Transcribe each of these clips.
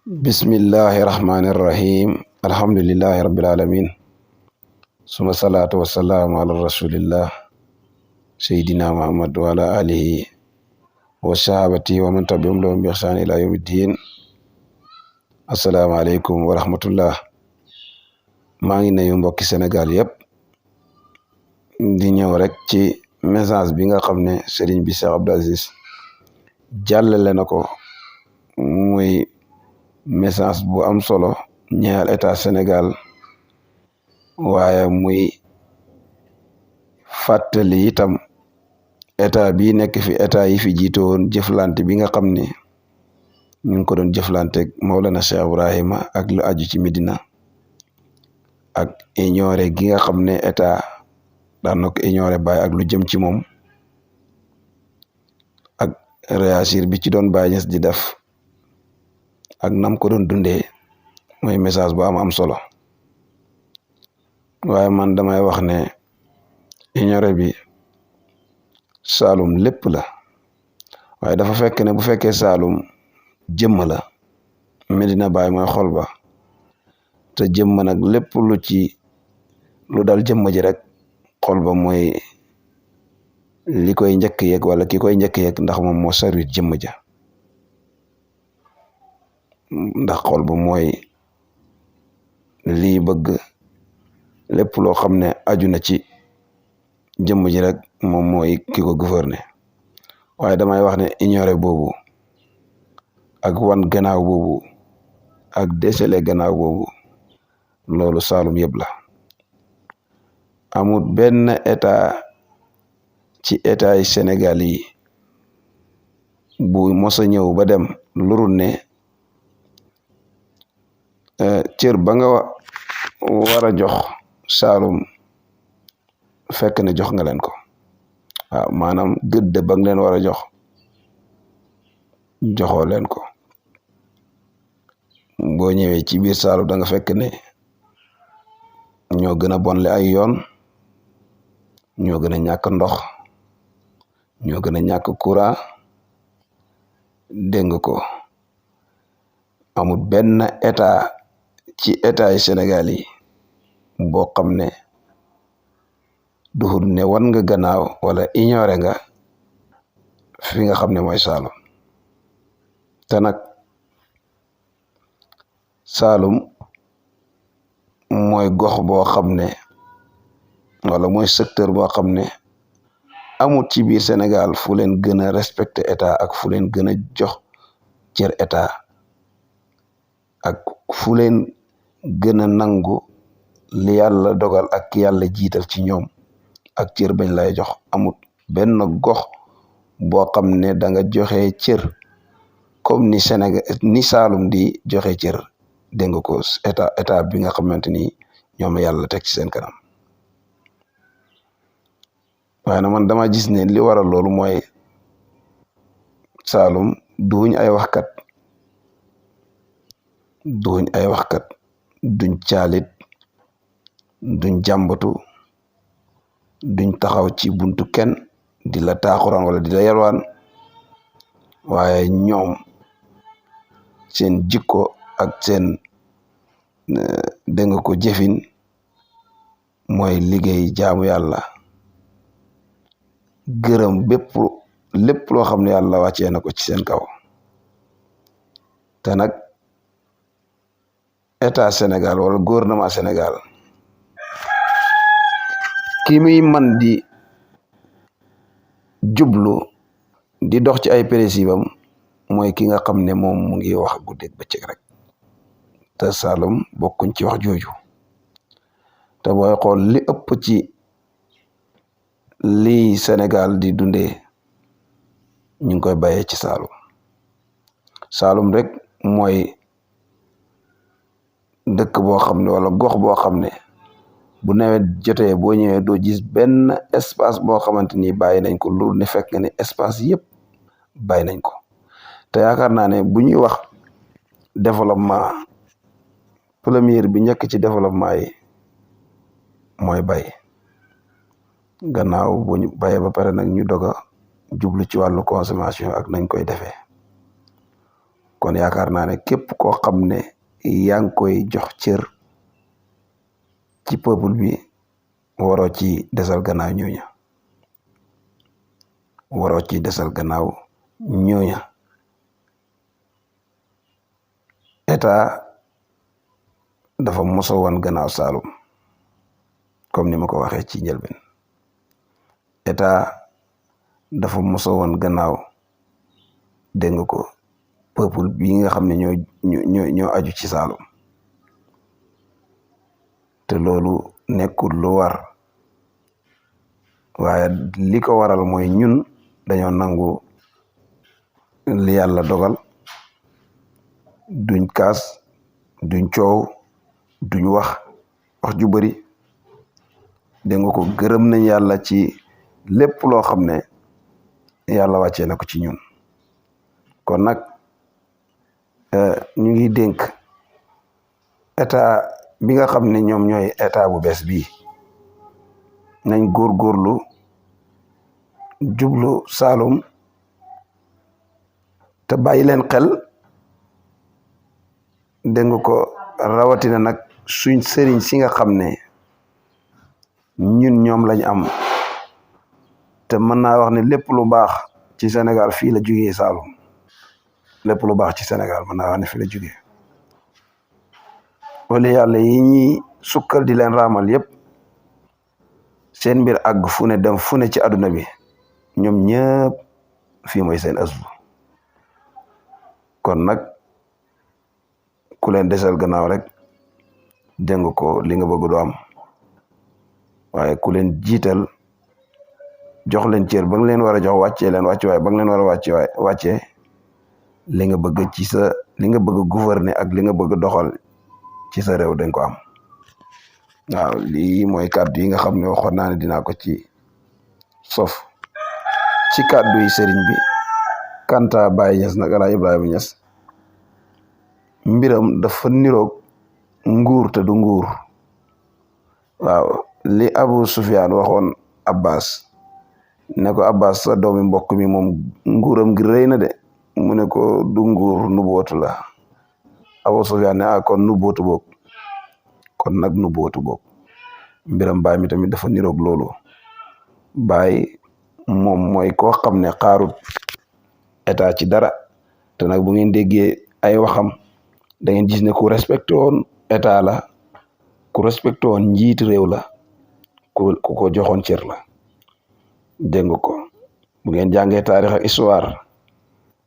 Bismillahi rahmani rahim. Alhamdulillahi rabbil alamin. Suma salatu wassalamu ala rasulillah sayyidina Muhammad wa ala alihi wa sahabati wa man tabi'ahum lahum bi ihsan ila yawmiddin. Assalamu alaikum wa rahmatullah. Maa ngi nuyu mbokki Sénégal yëpp di ñëw rek ci message bi nga xam ne Serigne bi Cheikh Abdou Aziz jàllale na ko muy message bu am solo ñeel état Sénégal waaye muy fàttali itam état bi nekk fi état yi fi jiite woon jëflante bi nga xam ne ñu ngi ko doon jëflante Mawlana Cheikh Ibrahima ak lu aju ci Medina ak ignoré gi nga xam ne état daan na ko ignoré Baye ak lu jëm ci moom ak réagir bi ci doon Baye Niass di def ak nam ko doon dundee mooy message bu am solo waaye man damay wax ne ignoré bi Saalum lépp la waaye dafa fekk ne bu fekkee Saalum jëmm la Medina Baye mooy xol ba te jëmm nag lépp lu dal jëmm ji rek xol ba mooy li koy njëkk yëg wala ki koy njëkk yëg ndax moom moo servir jëmm ja ndax xol ba mooy lii bëgg lépp loo xam ne aju na ci jëmm ji rek moom mooy ki ko gouverner waaye damay wax ne ignoré boobu ak wan gannaaw boobu ak décelé gannaaw boobu loolu Saalum yëpp la amul benn état ci état yi Sénégal yi bu mos a ñëw ba dem lurul ne cër ba nga war a jox Saalum fekk ne jox nga leen ko waaw maanaam gëdd ba nga leen war a jox joxoo leen ko boo ñëwee ci biir Saalum da nga fekk ne ñoo gën a bonle ay yoon ñoo gën a ñàkk ndox ñoo gën a ñàkk courant dégg nga ko amul benn état ci état yi Sénégal yi boo xam ne duhut ne wan nga gannaaw wala ignoré nga fi nga xam ne mooy Saalum te nag Saalum mooy gox boo xam ne wala mooy secteur boo xam ne amul ci biir Sénégal fu leen gën a respecté état ak fu leen gën a jox cër état ak fu leen gën a nangu li yàlla dogal ak ki yàlla jiital ci ñoom ak cër bañ lay jox amut benn gox boo xam ne da nga joxe cër comme ni Sénégal ni Saalum di joxe cër dégg nga ko état bi nga xamante ni ñoom yàlla teg ci seen kanam waaye nag man dama gis ne li waral loolu mooy Saalum duñ ay waxkat duñ caalit duñ jàmbatu duñ taxaw ci buntu kenn di la taaxuraan wala di la yalwaan waaye ñoom seen jikko ak seen dégg nga ko jëfin mooy liggéey jaamu yàlla gërëm lépp loo xam ne yàlla wàccee na ko ci seen kaw te nag état Sénégal wala gouvernement Sénégal ki muy man di jublu di dox ci ay principe am mooy ki nga xam ne moom mu ngi wax guddeeg bëccëg rek te Saalum bokkuñ ci wax jooju te booy xool li ëpp ci lii Sénégal di dundee ñu ngi koy bayee ci Saalum rek mooy dëkk boo xam ne wala gox boo xam ne bu nawet jotee boo ñëwee doo gis benn espace boo xamante ni bàyyi nañ ko loolu ne fekk nga ne espace yëpp bàyyi nañ ko te yaakaar naa ne bu ñuy wax développement première bi njëkk ci développement yi mooy bay gannaaw bu ñu bayee ba pare nag ñu doog a jublu ci wàllu consommation ak nañ koy defee kon yaakaar naa ne képp koo xam ne yaa ngi koy jox cër ci peuple bi waroo ci desal gannaaw ñooña waroo ci desal gannaaw ñooña état dafa moso woon gannaaw Saalum comme ni ma ko waxee ci njëlbeen état dafa moso woon gannaaw dégg nga ko peuple bi nga xam ne ñoo aju ci Saalum te loolu nekkul lu war waaye li ko waral mooy ñun dañoo nangu li yàlla dogal duñ kaas duñ coow duñ wax ju bari dégg nga ko gërëm nañ yàlla ci lépp loo xam ne yàlla wàccee na ko ci ñun kon nag ñu ngi dénk état bi nga xam ne ñoom ñooy état bu bees bii nañ góorgóorlu jublu Saalum te bàyyi leen xel dégg nga ko rawatina nag suñ sëriñ si nga xam ne ñun ñoom lañ am te mën naa wax ne lépp lu baax ci Sénégal fii la jugee Saalum lépp lu baax ci Sénégal mën naa wax ne fii la jugee wala yàlla yi ñuy sukkal di leen raamal yépp seen mbir àgg fu ne dem fu ne ci àdduna bi ñoom ñëpp fii mooy seen aslu kon nag ku leen desal gannaaw rek dégg ko li nga bëgg du am waaye ku leen jiital jox leen cër ba nga leen war a jox wàccee leen wàcce waaye ba nga leen war a wàccee li nga bëgg ci sa li nga bëgg gouverner ak li nga bëgg doxal ci sa réew dañ ko am waaw lii mooy kàddu yi nga xam ne waxoon naa ne dinaa ko ci sof ci kàddu yi sëriñ bi kanta Baye Niass nag Alaaji Ibrahima Niass mbiram dafa niroog nguur te du nguur waaw li Abu Sufyaan waxoon Abbas ne ko Abbas sa doomi mbokk mi moom nguuram gi rëy na de mu ne ko du nguur nubuwatu la Abu Sufyaan ne kon nubuwatu boog kon nag nubuwatu boog mbiram Baye mi tamit dafa niroog loolu Baye moom mooy koo xam ne xaarut état ci dara te nag bu ngeen déggee ay waxam da ngeen gis ne ku respecté woon état la ku respecté woon njiit réew la ku ko joxoon cër la dégg nga ko bu ngeen jàngee taarix ak histoire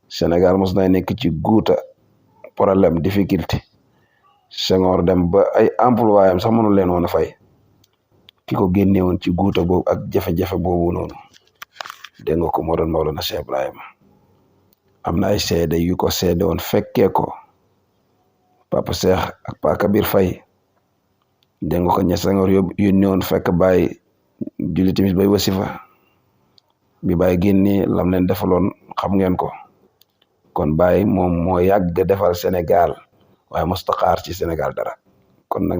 Sénégal mos na nekk ci guuta problème difficulté Senghor dem ba ay employé am sax mënul leen woon a fay ki ko génne woon ci guuta boobu ak jafe-jafe boobu noonu dégg nga ko moo doon Mawlana Cheikh Ibrahima am na ay seede yu ko seede woon fekkee ko Papa Cheikh ak Pa Kabir Faye dégg nga ko ña Senghor yónni woon fekk Baye julli timis bay wasifa bi Baye génnee lam leen defaloon xam ngeen ko kon Baye moom moo yàgg defal Sénégal waaye mosta xaar ci Sénégal dara kon nag